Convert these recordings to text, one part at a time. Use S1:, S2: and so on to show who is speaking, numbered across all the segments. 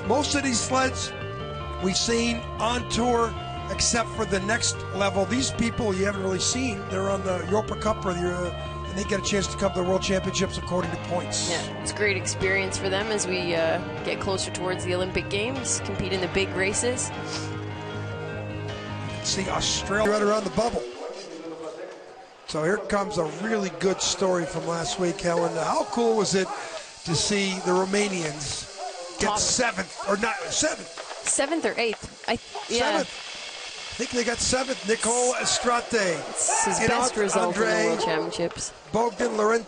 S1: most of these sleds we've seen on tour, except for the next level. These people you haven't really seen. They're on the Europa Cup and they get a chance to come to the World Championships according to points.
S2: Yeah, it's a great experience for them as we get closer towards the Olympic Games, compete in the big races.
S1: You can see Australia right around the bubble. So here comes a really good story from last week, Helen. How cool was it to see the Romanians get seventh or
S2: or eighth?
S1: Seventh. I think they got seventh. Nicolae, Istrate.
S2: It's his best result in the World Championships.
S1: Bogdan, Florin,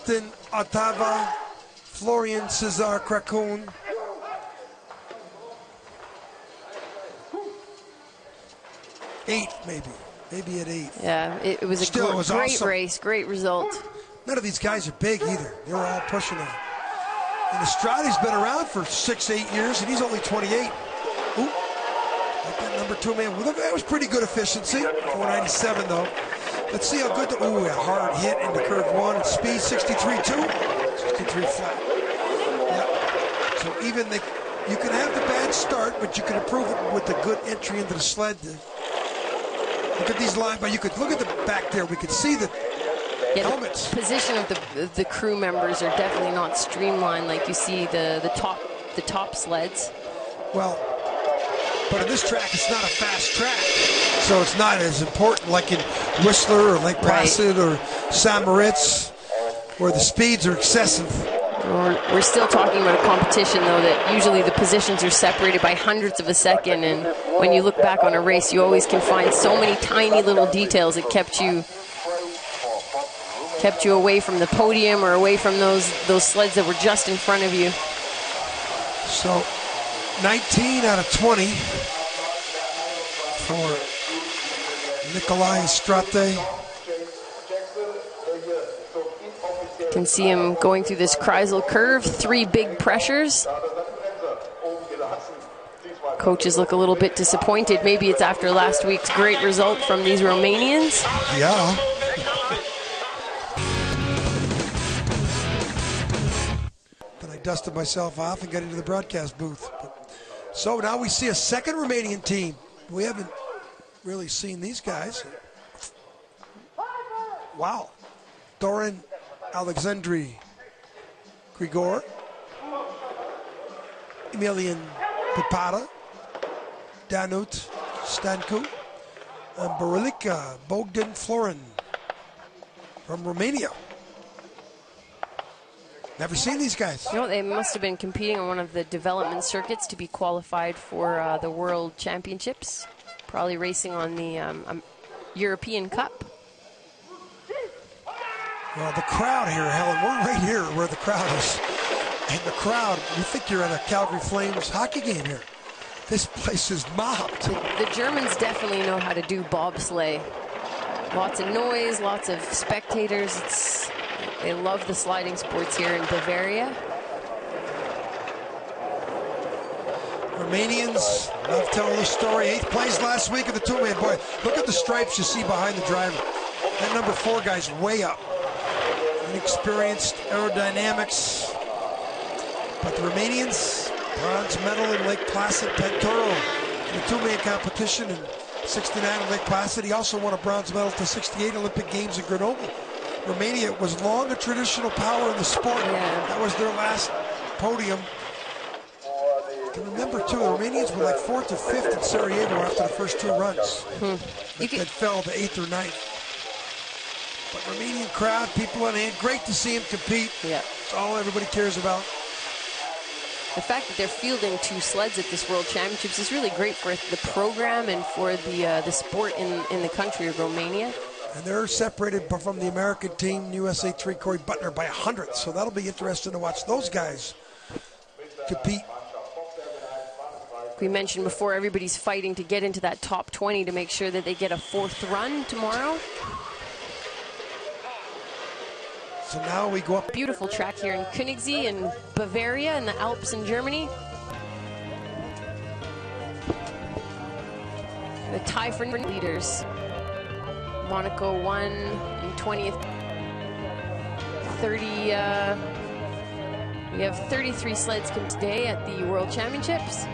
S1: Otava, Florin, Cesar, Craciun. Eighth, maybe at eighth.
S2: Yeah, it was a great awesome race, great result.
S1: None of these guys are big either. They were all pushing it. And Istrate's been around for 6-8 years, and he's only 28. Ooh. Like that number 2 man. Well, that was pretty good efficiency. 497 though. Let's see how good a hard hit into curve 1 and speed 63.2. 63 flat. Yeah. So even you can have the bad start, but you can improve it with the good entry into the sled. Look at these lines, but you could look at the back there. We could see the helmets.
S2: The position of the crew members are definitely not streamlined like you see the top sleds.
S1: Well, but in this track, it's not a fast track, so it's not as important like in Whistler or Lake Placid or St. Moritz, where the speeds are excessive.
S2: We're still talking about a competition, though, that usually the positions are separated by hundredths of a second, and when you look back on a race, you always can find so many tiny little details that kept you away from the podium or away from those sleds that were just in front of you.
S1: So 19 out of 20 for Nicolae Istrate.
S2: You can see him going through this Kreisel curve, 3 big pressures. Coaches look a little bit disappointed. Maybe it's after last week's great result from these Romanians.
S1: Yeah. Then I dusted myself off and got into the broadcast booth. So now we see a second Romanian team. We haven't really seen these guys. Wow. Dorin, Alexandri, Grigore, Emilian Peptea, Danut, Stancu, and Barilica, Bogdan, Florin from Romania. Never seen these guys.
S2: You know, they must have been competing on one of the development circuits to be qualified for the World Championships. Probably racing on the European Cup.
S1: Well, the crowd here, Helen, we're right here where the crowd is. And the crowd, you think you're at a Calgary Flames hockey game here. This place is mobbed.
S2: The Germans definitely know how to do bobsleigh. Lots of noise, lots of spectators. They love the sliding sports here in Bavaria.
S1: Romanians love telling the story. 8th place last week of the 2-man. Boy, look at the stripes you see behind the driver. That number 4 guy's way up. Inexperienced aerodynamics. But the Romanians, bronze medal in Lake Placid, Pentoro in the 2-man competition in 69 in Lake Placid. He also won a bronze medal at the 68 Olympic Games in Grenoble. Romania was long a traditional power in the sport.
S2: Yeah.
S1: That was their last podium. And remember, too, the Romanians were like 4th or 5th in Sarajevo after the first 2 runs. That fell to 8th or 9th. But Romanian crowd, people on hand, great to see him compete.
S2: Yeah.
S1: That's all everybody cares about.
S2: The fact that they're fielding 2 sleds at this World Championships is really great for the program and for the sport in the country of Romania.
S1: And they're separated from the American team, USA 3, Corey Butner, by 100. So that'll be interesting to watch those guys compete.
S2: We mentioned before, everybody's fighting to get into that top 20 to make sure that they get a 4th run tomorrow.
S1: So now we go up.
S2: Beautiful track here in Konigssee in Bavaria in the Alps in Germany. The tie for leaders. Monaco won in 20th. We have 33 sleds come today at the World Championships.